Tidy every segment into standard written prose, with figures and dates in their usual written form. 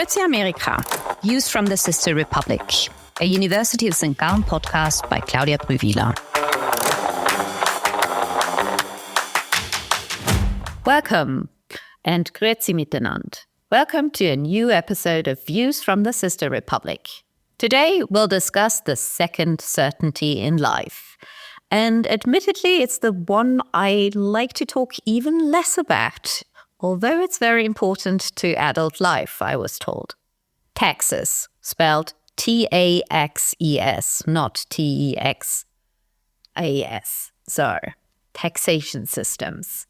Grüezi Amerika, Views from the Sister Republic, a University of St. Gallen podcast by Claudia Brüwiler. Welcome and grüezi miteinander. Welcome to a new episode of Views from the Sister Republic. Today we'll discuss the second certainty in life. And admittedly, it's the one I like to talk even less about, although it's very important to adult life, I was told. Taxes, spelled T-A-X-E-S, not T-E-X-A-S. So, taxation systems.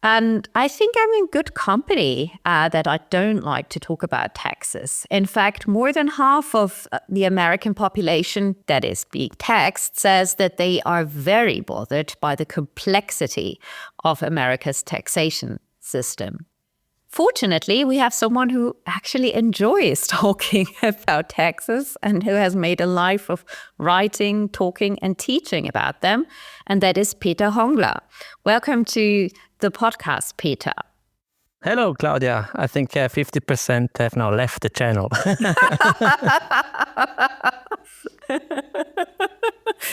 And I think I'm in good company that I don't like to talk about taxes. In fact, more than half of the American population that is being taxed says that they are very bothered by the complexity of America's taxation system. Fortunately, we have someone who actually enjoys talking about taxes and who has made a life of writing, talking, and teaching about them, and that is Peter Hongler. Welcome to the podcast, Peter. Hello, Claudia. I think 50% have now left the channel.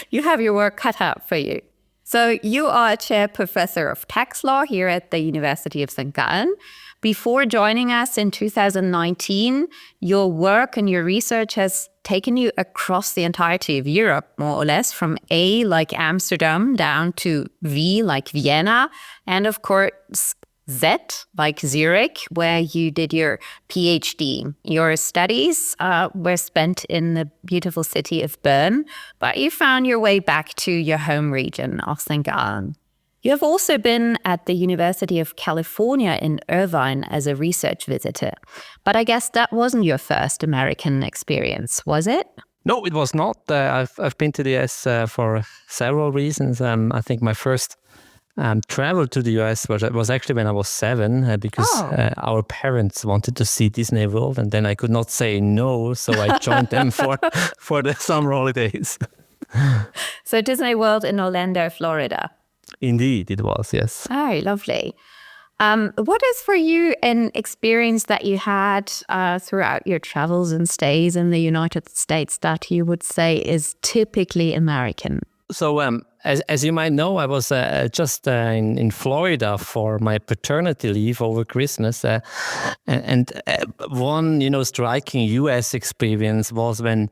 You have your work cut out for you. So you are a chair professor of tax law here at the University of St. Gallen. Before joining us in 2019, your work and your research has taken you across the entirety of Europe, more or less, from A, like Amsterdam, down to V, like Vienna, and of course, Z, like Zurich, where you did your PhD. Your studies were spent in the beautiful city of Bern, but you found your way back to your home region of St. Gallen. You have also been at the University of California in Irvine as a research visitor. But I guess that wasn't your first American experience, was it? No, it was not. I've been to the US for several reasons. I think my first travel to the US was actually when I was 7 because our parents wanted to see Disney World, and then I could not say no, so I joined them for the summer holidays. So Disney World in Orlando, Florida. Indeed, it was, yes. Oh, lovely. What is for you an experience that you had throughout your travels and stays in the United States that you would say is typically American? So, as you might know, I was just in Florida for my paternity leave over Christmas. And one, striking U.S. experience was when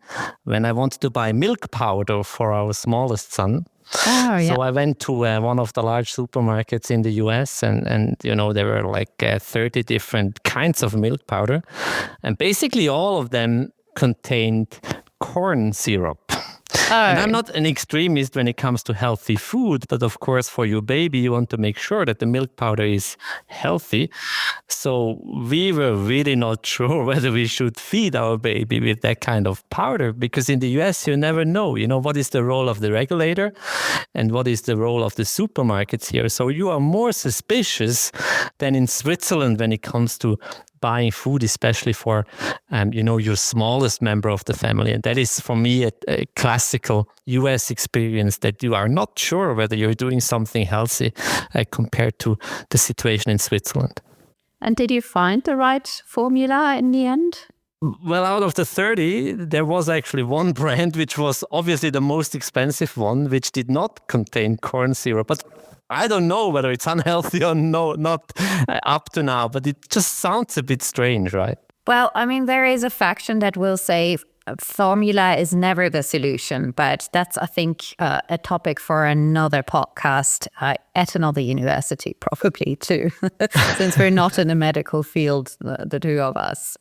I wanted to buy milk powder for our smallest son. Oh, yeah. So I went to one of the large supermarkets in the US and there were like 30 different kinds of milk powder. And basically all of them contained corn syrup. Oh. And I'm not an extremist when it comes to healthy food, but of course for your baby, you want to make sure that the milk powder is healthy. So we were really not sure whether we should feed our baby with that kind of powder, because in the US, you never know, what is the role of the regulator and what is the role of the supermarkets here. So you are more suspicious than in Switzerland when it comes to buying food, especially for, your smallest member of the family. And that is, for me, a classical US experience that you are not sure whether you're doing something healthy compared to the situation in Switzerland. And did you find the right formula in the end? Well, out of the 30, there was actually one brand, which was obviously the most expensive one, which did not contain corn syrup. But I don't know whether it's unhealthy or no, not up to now, but it just sounds a bit strange, right? Well, there is a faction that will say formula is never the solution, but that's, I think, a topic for another podcast at another university, probably too, since we're not in a medical field, the two of us.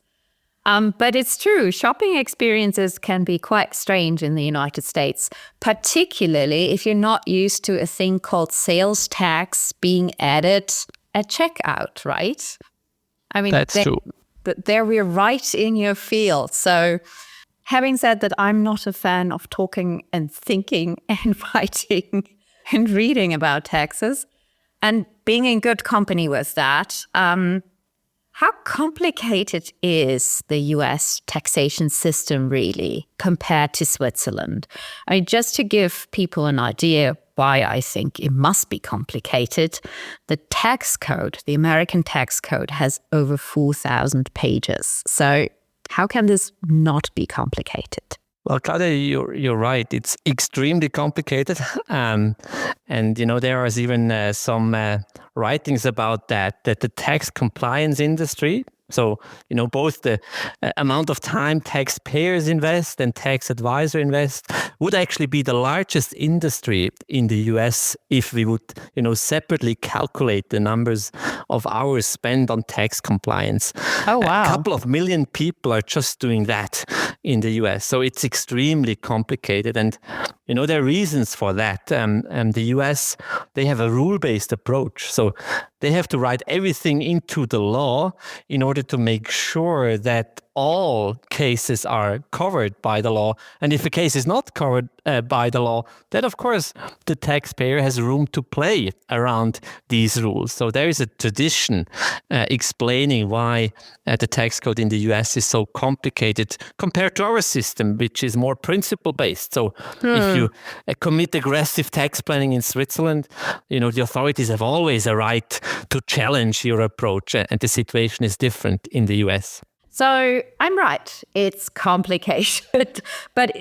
But it's true, shopping experiences can be quite strange in the United States, particularly if you're not used to a thing called sales tax being added at checkout, right? That's true. There we're right in your field. So having said that, I'm not a fan of talking and thinking and writing and reading about taxes and being in good company with that. How complicated is the US taxation system really compared to Switzerland? I mean, just to give people an idea why I think it must be complicated, the tax code, the American tax code, has over 4,000 pages. So how can this not be complicated? Well, Claudia, you're right. It's extremely complicated, and there is even some writings about that the tax compliance industry. So both the amount of time taxpayers invest and tax advisor invest would actually be the largest industry in the US if we would separately calculate the numbers of hours spent on tax compliance. Oh, wow. A couple of million people are just doing that in the US. So it's extremely complicated. And, there are reasons for that. The US, they have a rule-based approach. So they have to write everything into the law in order to make sure that all cases are covered by the law. And if a case is not covered by the law, then of course the taxpayer has room to play around these rules. So there is a tradition explaining why the tax code in the US is so complicated compared to our system, which is more principle-based. So if you commit aggressive tax planning in Switzerland, the authorities have always a right to challenge your approach, and the situation is different in the US. So I'm right, it's complicated, but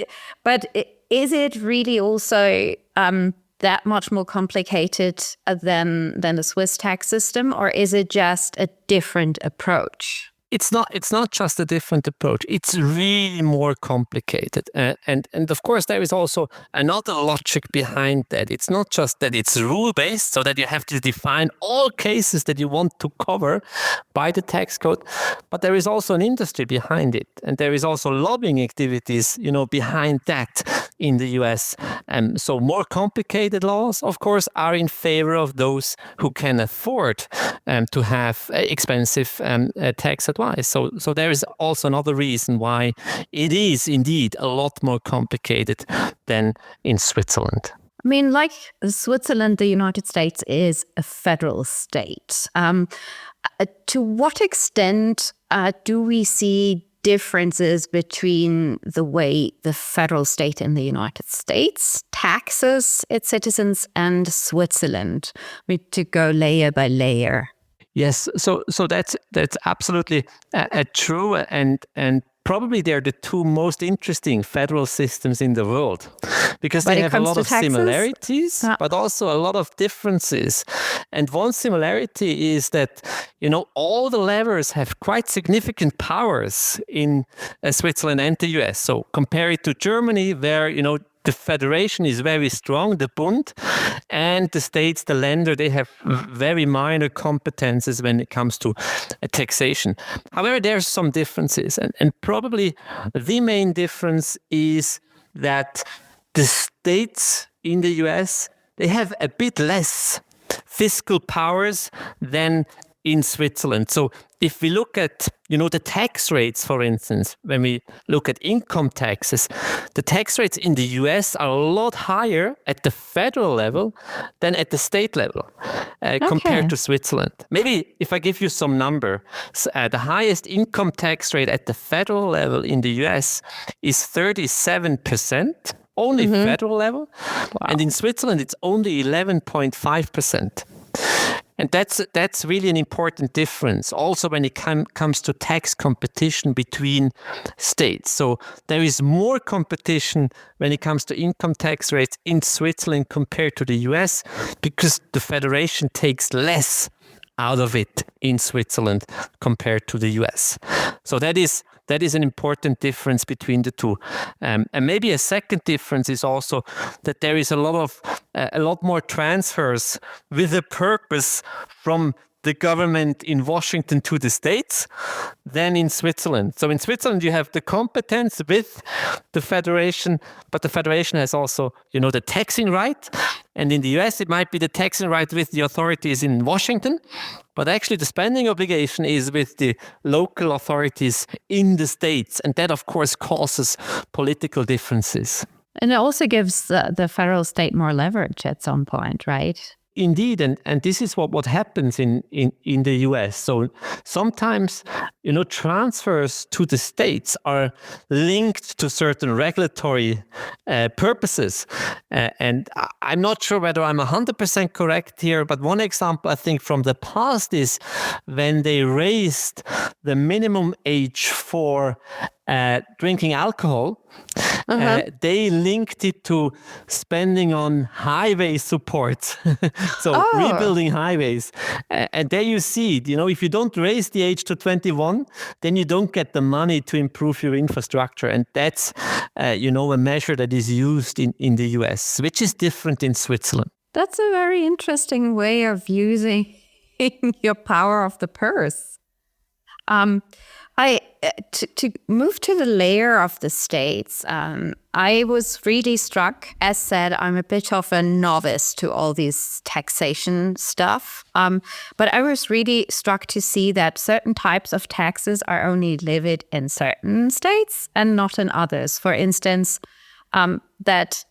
is it really also that much more complicated than the Swiss tax system, or is it just a different approach? It's not just a different approach. It's really more complicated. And of course, there is also another logic behind that. It's not just that it's rule-based, so that you have to define all cases that you want to cover by the tax code, but there is also an industry behind it. And there is also lobbying activities, behind that in the US. So more complicated laws, of course, are in favor of those who can afford to have expensive tax advice. So there is also another reason why it is indeed a lot more complicated than in Switzerland. I mean, like Switzerland, the United States is a federal state. To what extent do we see differences between the way the federal state in the United States taxes its citizens and Switzerland? To go layer by layer. Yes, so that's absolutely true, and probably they're the two most interesting federal systems in the world, because they have a lot of similarities, but also a lot of differences. And one similarity is that all the levers have quite significant powers in Switzerland and the US. So compare it to Germany, where the federation is very strong, the Bund, and the states, the Länder, they have very minor competences when it comes to taxation. However, there are some differences, and probably the main difference is that the states in the US, they have a bit less fiscal powers than in Switzerland. So if we look at, the tax rates, for instance, when we look at income taxes, the tax rates in the US are a lot higher at the federal level than at the state level compared to Switzerland. Maybe if I give you some number, the highest income tax rate at the federal level in the US is 37%, only federal level. Wow. And in Switzerland, it's only 11.5%. And that's really an important difference also when it comes to tax competition between states. So there is more competition when it comes to income tax rates in Switzerland compared to the US, because the federation takes less out of it in Switzerland compared to the US. So that is an important difference between the two. And maybe a second difference is also that there is a lot more transfers with a purpose from the government in Washington to the states than in Switzerland. So in Switzerland, you have the competence with the federation, but the federation has also, the taxing right. And in the US, it might be the taxing right with the authorities in Washington, but actually the spending obligation is with the local authorities in the states. And that, of course, causes political differences. And it also gives the federal state more leverage at some point, right? indeed, and this is what happens in the US. So sometimes, transfers to the states are linked to certain regulatory purposes. And I'm not sure whether I'm 100% correct here, but one example I think from the past is when they raised the minimum age for drinking alcohol. They linked it to spending on highway support, so rebuilding highways. And there you see it. If you don't raise the age to 21, then you don't get the money to improve your infrastructure. And that's, a measure that is used in the US, which is different in Switzerland. That's a very interesting way of using your power of the purse. To move to the layer of the states, I was really struck. As said, I'm a bit of a novice to all this taxation stuff. But I was really struck to see that certain types of taxes are only levied in certain states and not in others. For instance, that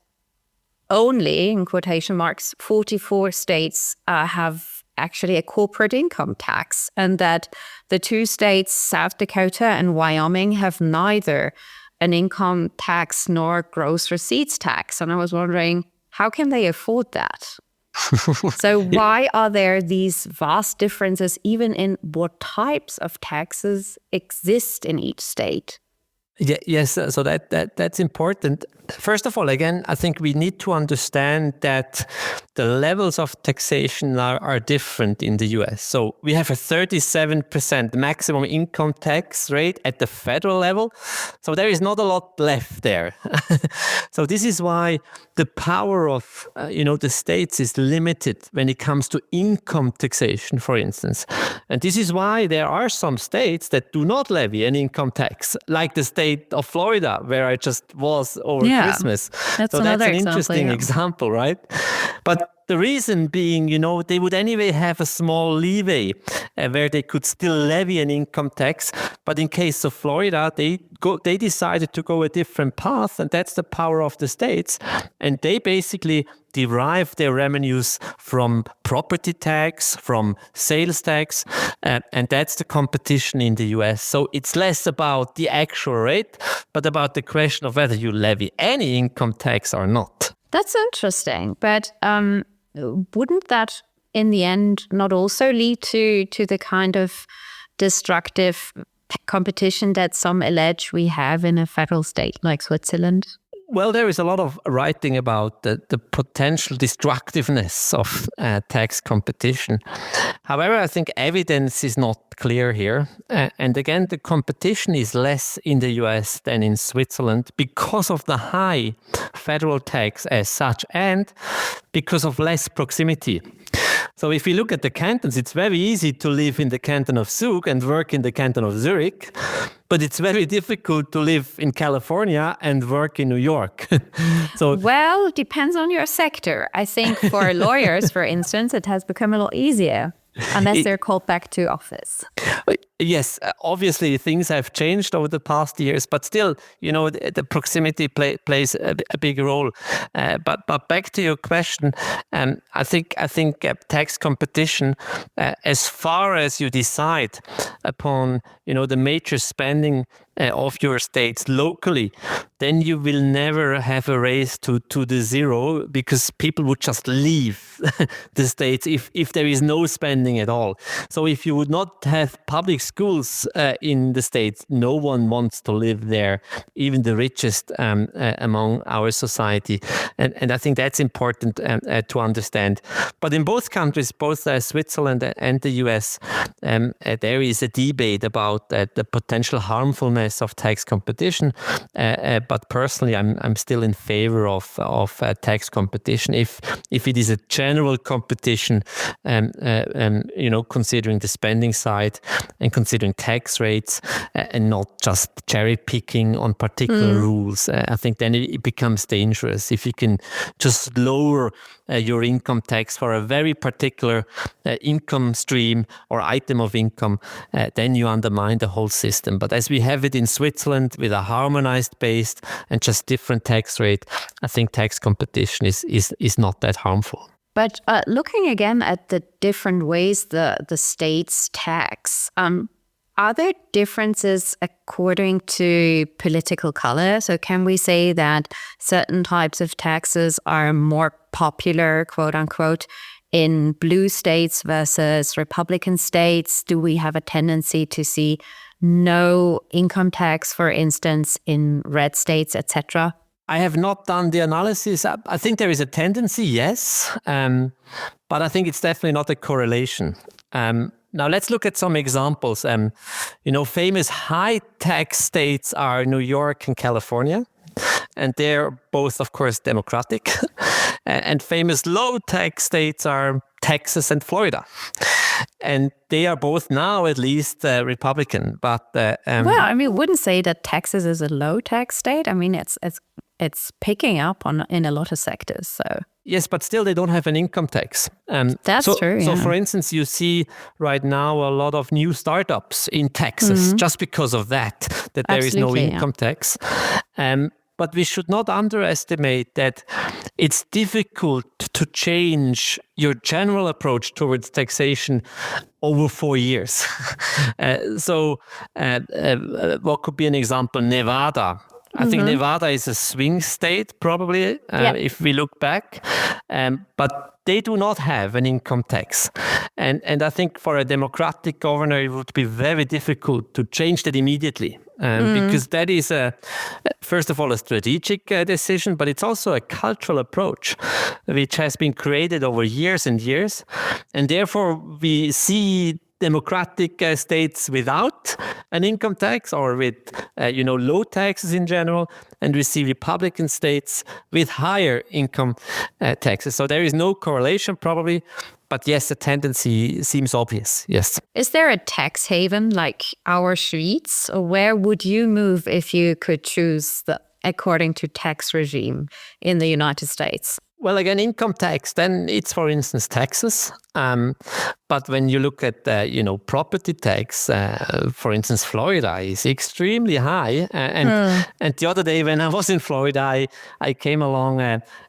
only, in quotation marks, 44 states have actually a corporate income tax, and that the two states, South Dakota and Wyoming, have neither an income tax nor gross receipts tax. And I was wondering, how can they afford that? So why are there these vast differences even in what types of taxes exist in each state? Yes, so that's important. First of all, again, I think we need to understand that the levels of taxation are different in the US. So we have a 37% maximum income tax rate at the federal level. So there is not a lot left there. So this is why the power of the states is limited when it comes to income taxation, for instance. And this is why there are some states that do not levy an income tax, like the state of Florida, where I just was over Christmas. That's an example, interesting example, right? But the reason being, they would anyway have a small leeway where they could still levy an income tax. But in case of Florida, they decided to go a different path, and that's the power of the states. And they basically derive their revenues from property tax, from sales tax, and that's the competition in the US. So it's less about the actual rate, but about the question of whether you levy any income tax or not. That's interesting, but wouldn't that in the end not also lead to the kind of destructive competition that some allege we have in a federal state like Switzerland? Well, there is a lot of writing about the potential destructiveness of tax competition. However, I think evidence is not clear here. And again, the competition is less in the US than in Switzerland because of the high federal tax as such and because of less proximity. So if you look at the cantons, it's very easy to live in the canton of Zug and work in the canton of Zurich, but it's very difficult to live in California and work in New York. Well, depends on your sector. I think for lawyers, for instance, it has become a lot easier. Unless they're called back to office. Yes, obviously things have changed over the past years, but still, the proximity plays a big role. But back to your question, I think tax competition, as far as you decide upon, the major spending of your states locally, then you will never have a race to the zero because people would just leave the states if there is no spending at all. So if you would not have public schools in the states, no one wants to live there, even the richest among our society. And I think that's important to understand. But in both countries, both Switzerland and the US, there is a debate about the potential harmfulness of tax competition, but personally, I'm still in favor of tax competition if it is a general competition, considering the spending side and considering tax rates, and not just cherry picking on particular rules. I think then it becomes dangerous if you can just lower your income tax for a very particular income stream or item of income, then you undermine the whole system. But as we have it in Switzerland with a harmonized base and just different tax rate, I think tax competition is not that harmful. But looking again at the different ways the states tax, are there differences according to political color? So can we say that certain types of taxes are more popular, quote unquote, in blue states versus Republican states? Do we have a tendency to see no income tax, for instance, in red states, etc.? I have not done the analysis. I think there is a tendency, yes, but I think it's definitely not a correlation. Now let's look at some examples. Famous high tax states are New York and California, and they're both, of course, democratic. And famous low tax states are Texas and Florida. And they are both now at least Republican. But wouldn't say that Texas is a low tax state. I mean, it's picking up in a lot of sectors. So yes, but still they don't have an income tax. That's true. So for instance, you see right now a lot of new startups in Texas just because of that there is no income tax. But we should not underestimate that it's difficult to change your general approach towards taxation over 4 years. What could be an example? Nevada. I think Nevada is a swing state, probably, if we look back. But they do not have an income tax. And I think for a democratic governor, it would be very difficult to change that immediately. Because that is, first of all, a strategic decision, but it's also a cultural approach which has been created over years and years. And therefore, we see democratic states without an income tax or with low taxes in general, and we see Republican states with higher income taxes. So there is no correlation probably, but yes, the tendency seems obvious, yes. Is there a tax haven like our Schweiz? Or where would you move if you could choose according to tax regime in the United States? Well, again, income tax, then it's, for instance, Texas. But when you look at, property tax, for instance, Florida is extremely high. And the other day when I was in Florida, I came along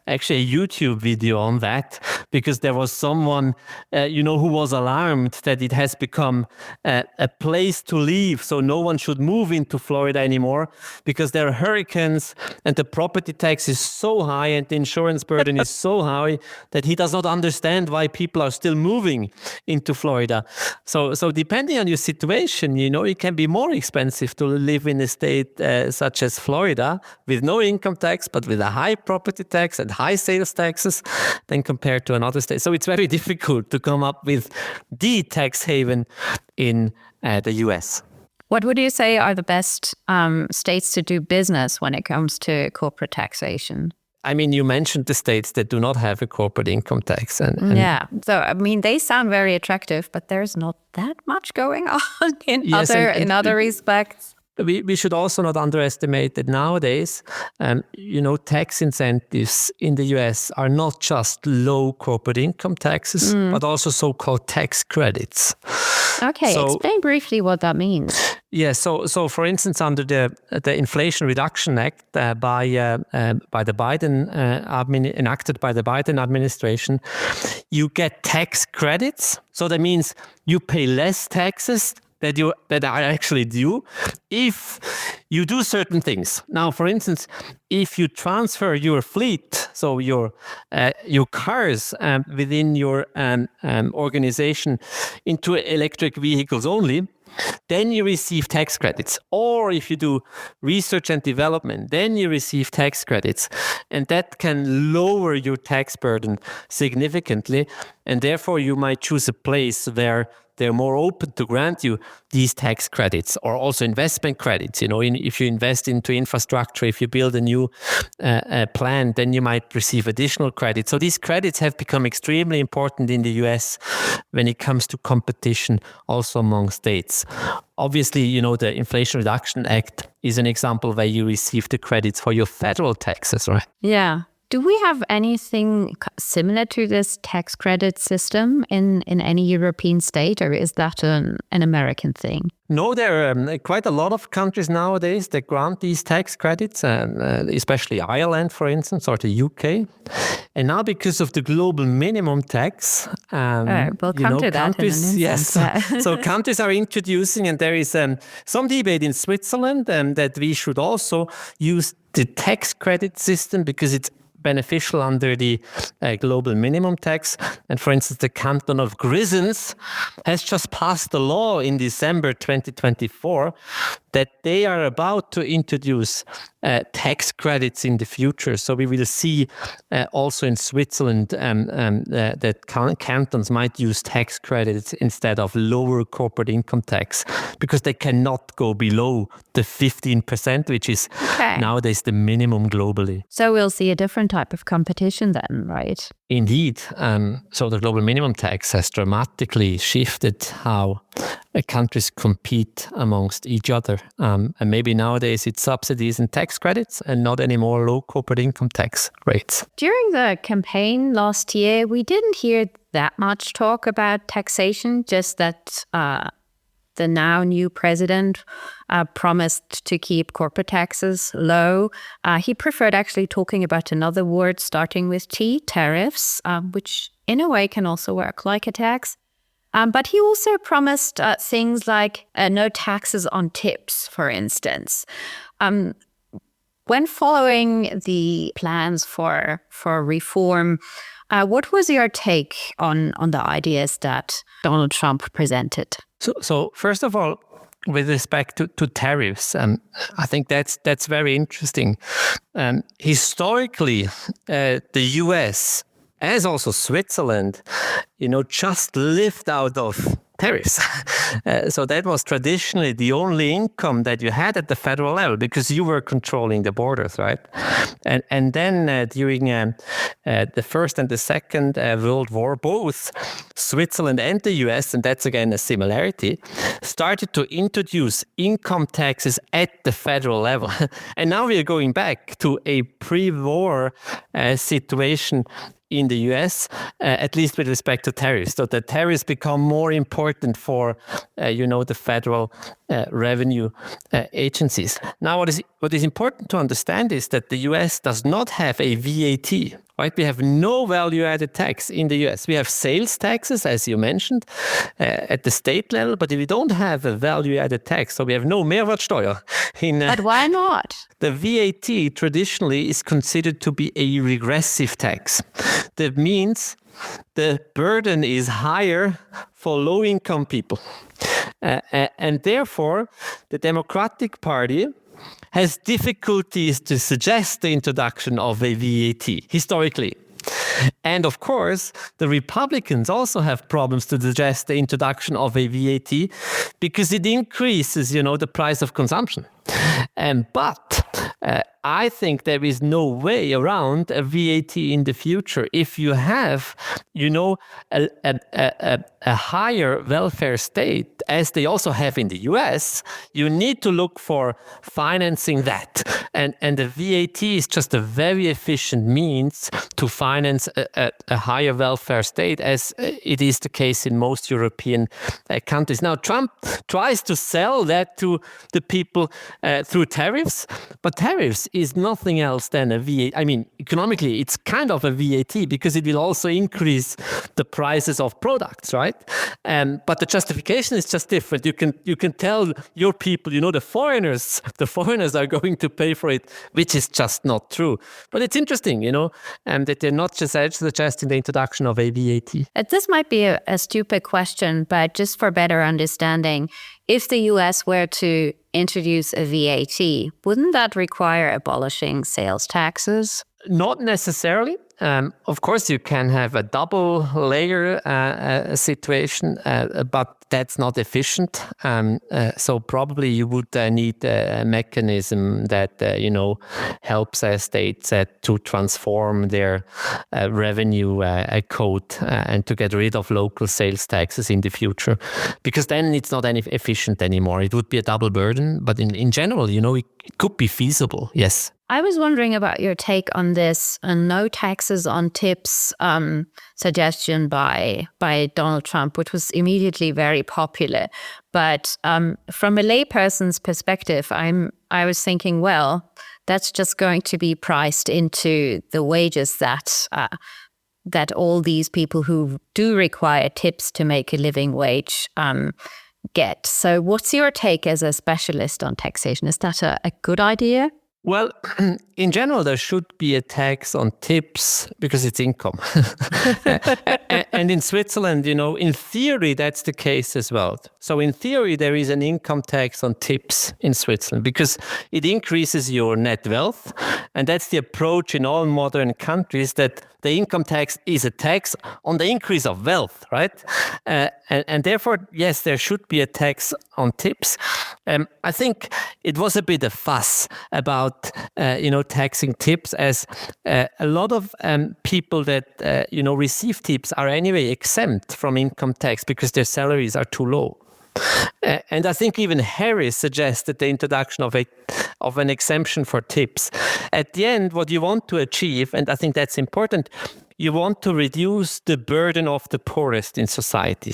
actually a YouTube video on that because there was someone, who was alarmed that it has become a place to live. So no one should move into Florida anymore because there are hurricanes and the property tax is so high and the insurance burden is so high that he does not understand why people are still moving into Florida. So depending on your situation, it can be more expensive to live in a state such as Florida with no income tax, but with a high property tax and high sales taxes than compared to another state. So it's very difficult to come up with the tax haven in the US. What would you say are the best states to do business when it comes to corporate taxation? I mean, you mentioned the states that do not have a corporate income tax. And so I mean, they sound very attractive, but there's not that much going on in other respects. We should also not underestimate that nowadays, tax incentives in the US are not just low corporate income taxes, but also so-called tax credits. Okay, explain briefly what that means. Yeah, so for instance, under the Inflation Reduction Act by the Biden enacted by the Biden administration, you get tax credits. So that means you pay less taxes that are actually due if you do certain things. Now, for instance, if you transfer your fleet, so your cars within your organization into electric vehicles only, then you receive tax credits. Or if you do research and development, then you receive tax credits. And that can lower your tax burden significantly. And therefore, you might choose a place where they're more open to grant you these tax credits or also investment credits. If you invest into infrastructure, if you build a new plant, then you might receive additional credits. So these credits have become extremely important in the US when it comes to competition also among states. Obviously, the Inflation Reduction Act is an example where you receive the credits for your federal taxes, right? Yeah. Do we have anything similar to this tax credit system in any European state, or is that an American thing? No, there are quite a lot of countries nowadays that grant these tax credits, especially Ireland, for instance, or the UK. And now, because of the global minimum tax, We'll come to that countries, in an yes, instant. so countries are introducing, and there is some debate in Switzerland that we should also use the tax credit system because it's beneficial under the global minimum tax. And for instance, the canton of Grisons has just passed a law in December 2024 that they are about to introduce tax credits in the future. So we will see also in Switzerland that cantons might use tax credits instead of lower corporate income tax because they cannot go below the 15%, which is nowadays the minimum globally. So we'll see a different type of competition then, right? Indeed. So the global minimum tax has dramatically shifted how countries compete amongst each other. And maybe nowadays it's subsidies and tax credits and not anymore low corporate income tax rates. During the campaign last year, we didn't hear that much talk about taxation, just that the now new president promised to keep corporate taxes low. He preferred actually talking about another word starting with T, tariffs, which in a way can also work like a tax. But he also promised things like no taxes on tips, for instance. When following the plans for reform, what was your take on the ideas that Donald Trump presented? So first of all, with respect to tariffs, I think that's very interesting. Historically, the US, as also Switzerland, just lived out of tariffs. So that was traditionally the only income that you had at the federal level because you were controlling the borders, right? And then during the First and the Second World War, both Switzerland and the US, and that's again a similarity, started to introduce income taxes at the federal level. And now we are going back to a pre-war situation in the US, at least with respect to tariffs. So the tariffs become more important for, the federal revenue agencies. Now, what is important to understand is that the US does not have a VAT. Right? We have no value-added tax in the US. We have sales taxes, as you mentioned, at the state level, but we don't have a value-added tax. So we have no Mehrwertsteuer. But why not? The VAT traditionally is considered to be a regressive tax. That means the burden is higher for low-income people. And therefore, the Democratic Party has difficulties to suggest the introduction of a VAT historically. And of course, the Republicans also have problems to suggest the introduction of a VAT because it increases, the price of consumption. But I think there is no way around a VAT in the future. If you have, a higher welfare state, as they also have in the US, you need to look for financing that. And the VAT is just a very efficient means to finance a higher welfare state, as it is the case in most European countries. Now, Trump tries to sell that to the people through tariffs, but tariffs is nothing else than a VAT. I mean, economically, it's kind of a VAT because it will also increase the prices of products, right? But the justification is just different. You can tell your people, the foreigners are going to pay for it, which is just not true. But it's interesting, that they're not just suggesting the introduction of a VAT. This might be a stupid question, but just for better understanding, if the US were to introduce a VAT, wouldn't that require abolishing sales taxes? Not necessarily. Of course, you can have a double layer situation, but that's not efficient. So probably you would need a mechanism that, helps states to transform their revenue code and to get rid of local sales taxes in the future, because then it's not any efficient anymore. It would be a double burden. But in general, it could be feasible, yes. I was wondering about your take on this no taxes on tips suggestion by Donald Trump, which was immediately very popular. But from a layperson's perspective, I was thinking, well, that's just going to be priced into the wages that all these people who do require tips to make a living wage get. So what's your take as a specialist on taxation? Is that a good idea? Well, in general, there should be a tax on tips because it's income. And in Switzerland, in theory, that's the case as well. So in theory, there is an income tax on tips in Switzerland because it increases your net wealth. And that's the approach in all modern countries, that the income tax is a tax on the increase of wealth, right? And therefore, yes, there should be a tax on tips. I think it was a bit of fuss about, taxing tips, as a lot of people that, receive tips are anyway exempt from income tax because their salaries are too low. And I think even Harris suggested the introduction of an exemption for tips. At the end, what you want to achieve, and I think that's important, you want to reduce the burden of the poorest in society.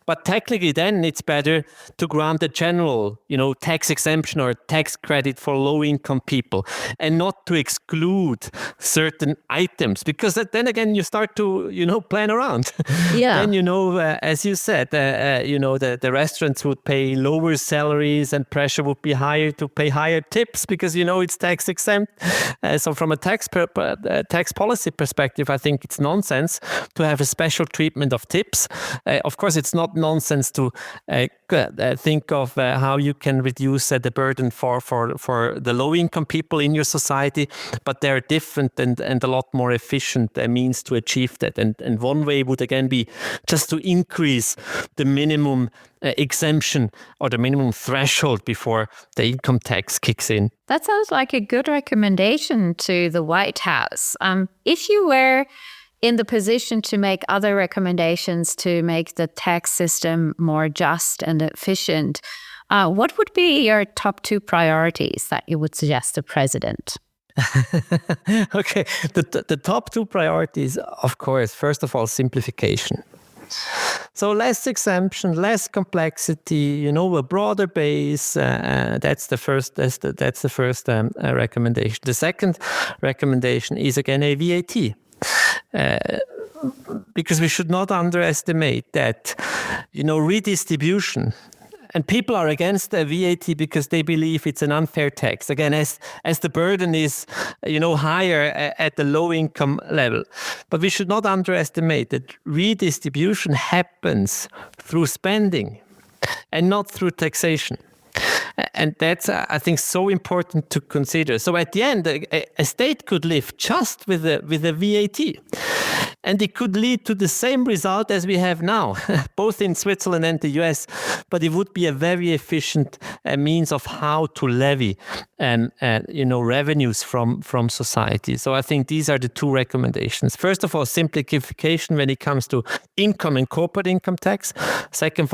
But technically then it's better to grant a general, tax exemption or tax credit for low-income people and not to exclude certain items, because then again you start to, plan around. Yeah. Then, as you said, the restaurants would pay lower salaries and pressure would be higher to pay higher tips because, it's tax exempt. So from a tax policy perspective, I think it's nonsense to have a special treatment of tips. Of course, it's not nonsense to think of how you can reduce the burden for the low-income people in your society, but there are different and a lot more efficient means to achieve that. And one way would again be just to increase the minimum exemption or the minimum threshold before the income tax kicks in. That sounds like a good recommendation to the White House. If you were in the position to make other recommendations to make the tax system more just and efficient, what would be your top 2 priorities that you would suggest to the president? Okay, the top 2 priorities, of course, first of all, simplification. So less exemption, less complexity, a broader base. That's the first recommendation. The second recommendation is again a VAT. Because we should not underestimate that, redistribution. And people are against the VAT because they believe it's an unfair tax. Again, as the burden is, higher at the low income level. But we should not underestimate that redistribution happens through spending and not through taxation. And that's, I think, so important to consider. So at the end, a state could live just with a VAT. And it could lead to the same result as we have now, both in Switzerland and the US. But it would be a very efficient means of how to levy revenues from society. So I think these are the 2 recommendations. First of all, simplification when it comes to income and corporate income tax. Second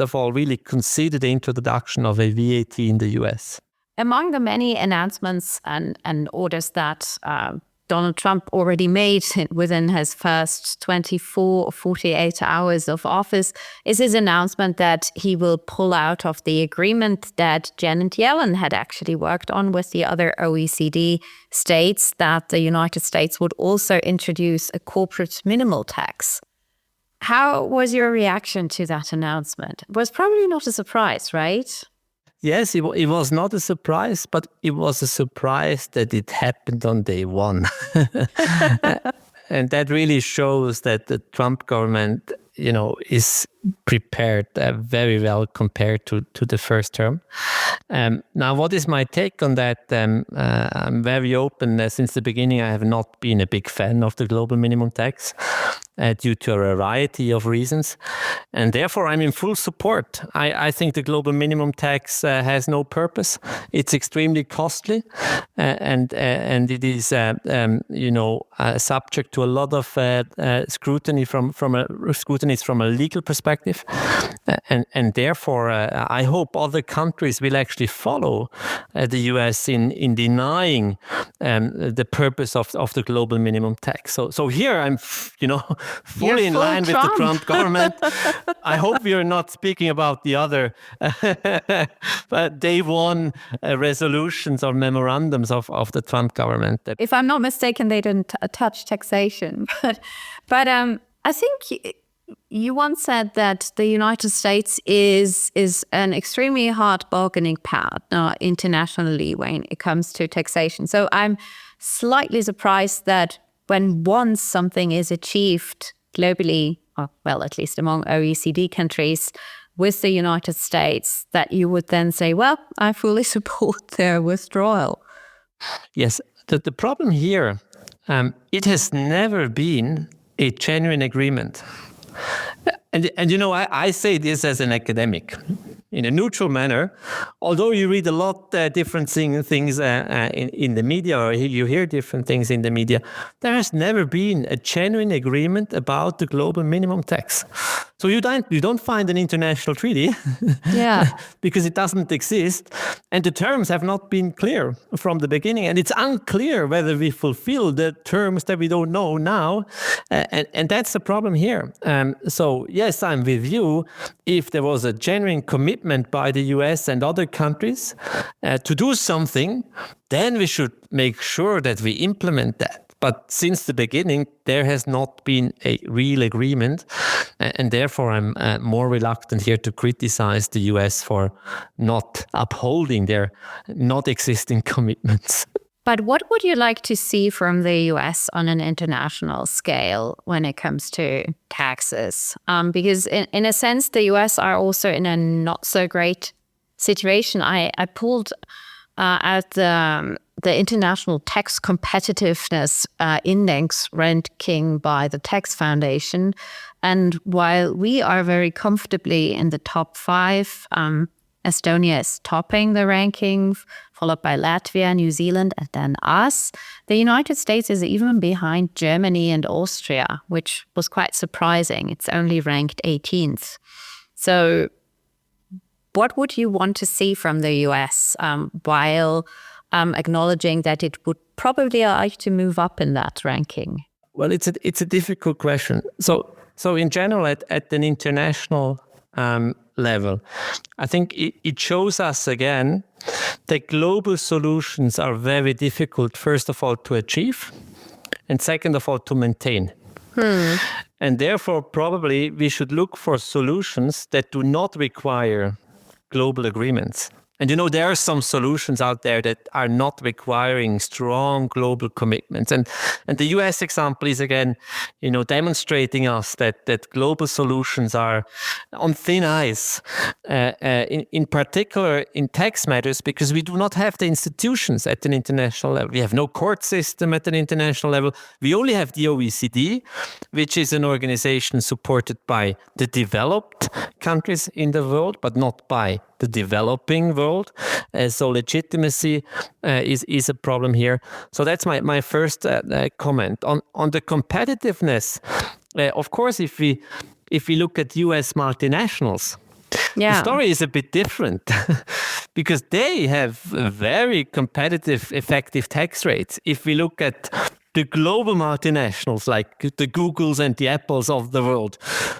of all, really consider the introduction of a VAT in the US. Among the many announcements and orders that Donald Trump already made within his first 24 or 48 hours of office is his announcement that he will pull out of the agreement that Janet Yellen had actually worked on with the other OECD states, that the United States would also introduce a corporate minimal tax. How was your reaction to that announcement? It was probably not a surprise, right? Yes, it was not a surprise, but it was a surprise that it happened on day 1. And that really shows that the Trump government, is prepared very well compared to the first term. Now, what is my take on that? I'm very open. Since the beginning, I have not been a big fan of the global minimum tax. due to a variety of reasons. And therefore, I'm in full support. I think the global minimum tax has no purpose. It's extremely costly, and it is subject to a lot of scrutiny from a legal perspective, and therefore I hope other countries will actually follow the US in denying the purpose of the global minimum tax. So here I'm fully in line with the Trump government. I hope we are not speaking about the other day one resolutions or memorandums of the Trump government. If I'm not mistaken, they didn't touch taxation. But I think you once said that the United States is an extremely hard bargaining partner internationally when it comes to taxation. So I'm slightly surprised that when once something is achieved globally, or well, at least among OECD countries, with the United States, that you would then say, well, I fully support their withdrawal. Yes, the problem here, it has never been a genuine agreement. And I say this as an academic, in a neutral manner. Although you read a lot different things in the media, or you hear different things in the media, there has never been a genuine agreement about the global minimum tax. So you don't find an international treaty, because it doesn't exist, and the terms have not been clear from the beginning, and it's unclear whether we fulfill the terms that we don't know now, and that's the problem here. So yes, I'm with you. If there was a genuine commitment by the US and other countries to do something, then we should make sure that we implement that. But since the beginning, there has not been a real agreement, and therefore I'm more reluctant here to criticize the US for not upholding their not existing commitments. But what would you like to see from the US on an international scale when it comes to taxes? Because in a sense, the US are also in a not so great situation. I pulled out the International Tax Competitiveness Index ranking by the Tax Foundation. And while we are very comfortably in the top 5, Estonia is topping the ranking, followed by Latvia, New Zealand, and then us. The United States is even behind Germany and Austria, which was quite surprising. It's only ranked 18th. So what would you want to see from the US while acknowledging that it would probably like to move up in that ranking? Well, it's a difficult question. So in general, at an international level, I think it shows us again that global solutions are very difficult, first of all, to achieve, and second of all, to maintain. And therefore, probably we should look for solutions that do not require global agreements. And there are some solutions out there that are not requiring strong global commitments. And the US example is again, demonstrating us that global solutions are on thin ice, in particular in tax matters, because we do not have the institutions at an international level. We have no court system at an international level. We only have the OECD, which is an organization supported by the developed countries in the world, but not by the developing world. So legitimacy is a problem here. So that's my first comment. On the competitiveness, of course, if we look at US multinationals, the story is a bit different because they have very competitive, effective tax rates. If we look at the global multinationals like the Googles and the Apples of the world.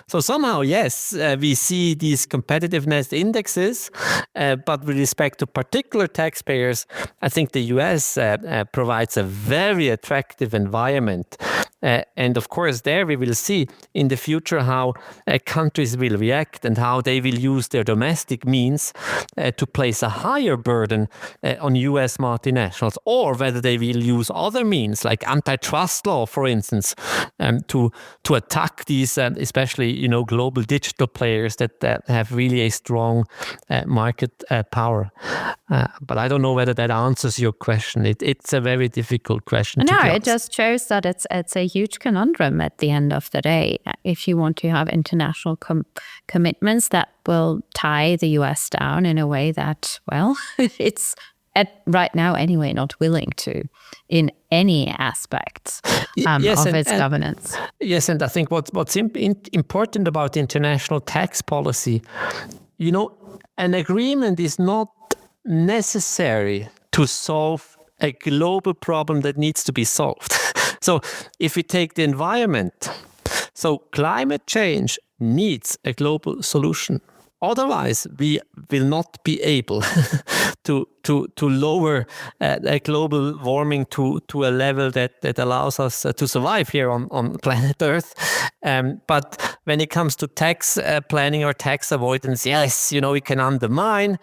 So somehow, yes, we see these competitiveness indexes, but with respect to particular taxpayers, I think the US provides a very attractive environment. And of course, there we will see in the future how countries will react and how they will use their domestic means to place a higher burden on US multinationals, or whether they will use other means like antitrust law, for instance, to attack these, especially global digital players that have really a strong market power. But I don't know whether that answers your question. It's a very difficult question. No, it just shows that it's a huge conundrum at the end of the day. If you want to have international commitments that will tie the US down in a way that, well, it's right now anyway not willing to in any aspects of its governance. Yes, and I think what's important about international tax policy, an agreement is not necessary to solve a global problem that needs to be solved. So if we take the environment, so climate change needs a global solution. Otherwise, we will not be able to lower global warming to a level that allows us to survive here on planet Earth. But when it comes to tax planning or tax avoidance, yes, we can undermine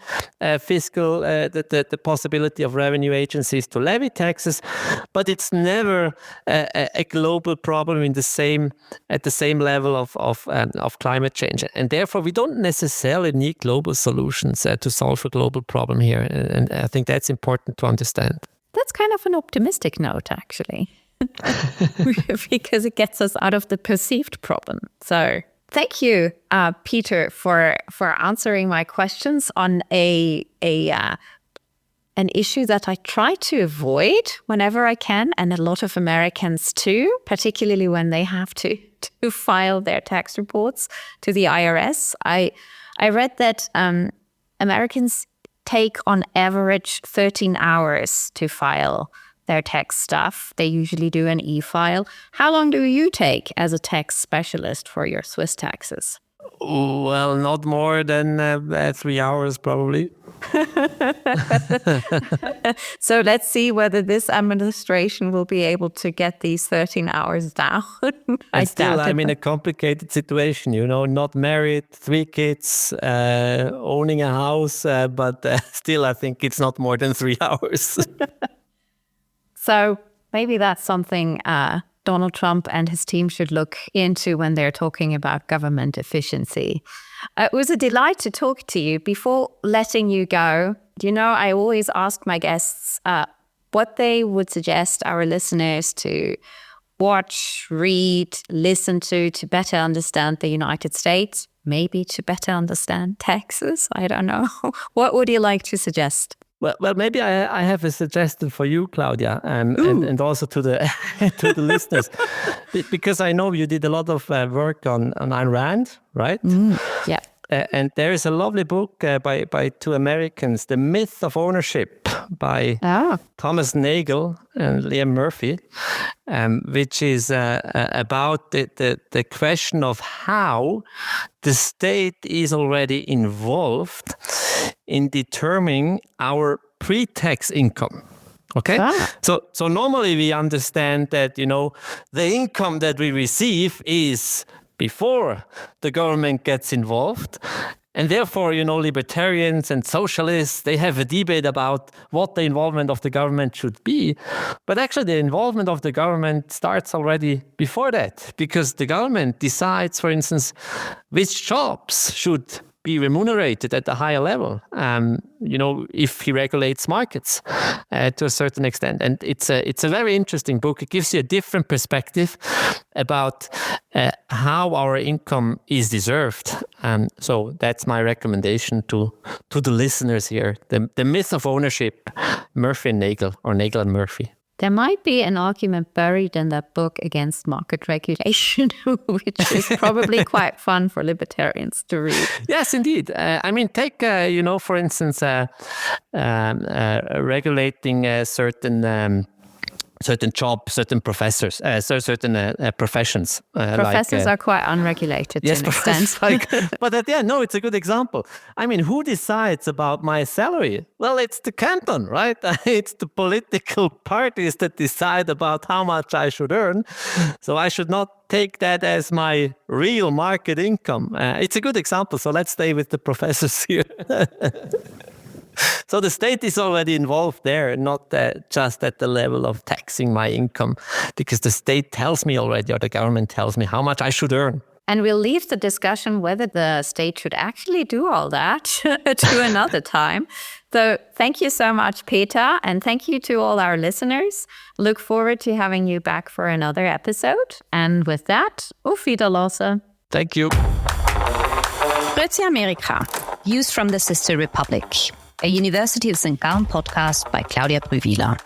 fiscal the possibility of revenue agencies to levy taxes, but it's never a global problem at the same level of climate change, and therefore we don't necessarily need global solutions to solve a global problem here, and I think that's important to understand. That's kind of an optimistic note, actually. Because it gets us out of the perceived problem. So thank you, Peter, for answering my questions on an issue that I try to avoid whenever I can, and a lot of Americans too, particularly when they have to file their tax reports to the IRS. I read that Americans take on average 13 hours to file their tax stuff. They usually do an e-file. How long do you take as a tax specialist for your Swiss taxes? Well, not more than 3 hours, probably. So let's see whether this administration will be able to get these 13 hours down. I'm in a complicated situation, not married, 3 kids, owning a house, but still I think it's not more than 3 hours. So maybe that's something Donald Trump and his team should look into when they're talking about government efficiency. It was a delight to talk to you. Before letting you go, I always ask my guests what they would suggest our listeners to watch, read, listen to better understand the United States, maybe to better understand taxes. I don't know. What would you like to suggest? Well, maybe I have a suggestion for you, Claudia, and also to the to the listeners, because I know you did a lot of work on Ayn Rand, right? Yeah. And there is a lovely book by 2 Americans, The Myth of Ownership, by Thomas Nagel and Liam Murphy, which is about the question of how the state is already involved in determining our pre-tax income. Okay, so normally we understand that the income that we receive is before the government gets involved. And therefore, libertarians and socialists, they have a debate about what the involvement of the government should be. But actually, the involvement of the government starts already before that, because the government decides, for instance, which jobs should be remunerated at a higher level, if he regulates markets to a certain extent. And it's a very interesting book. It gives you a different perspective about how our income is deserved. So that's my recommendation to the listeners here. The Myth of Ownership, Murphy and Nagel, or Nagel and Murphy. There might be an argument buried in that book against market regulation, which is probably quite fun for libertarians to read. Yes, indeed. Take, for instance, regulating certain jobs, certain professors, certain professions. Professors are quite unregulated to an extent. But it's a good example. Who decides about my salary? Well, it's the canton, right? It's the political parties that decide about how much I should earn. So I should not take that as my real market income. It's a good example. So let's stay with the professors here. So the state is already involved there, not just at the level of taxing my income, because the state tells me already, or the government tells me how much I should earn. And we'll leave the discussion whether the state should actually do all that to another time. So thank you so much, Peter, and thank you to all our listeners. Look forward to having you back for another episode. And with that, auf Wiedersehen. Thank you. Grüezi Amerika, Views from the Sister Republic, a University of St. Gallen podcast by Claudia Brüwiler.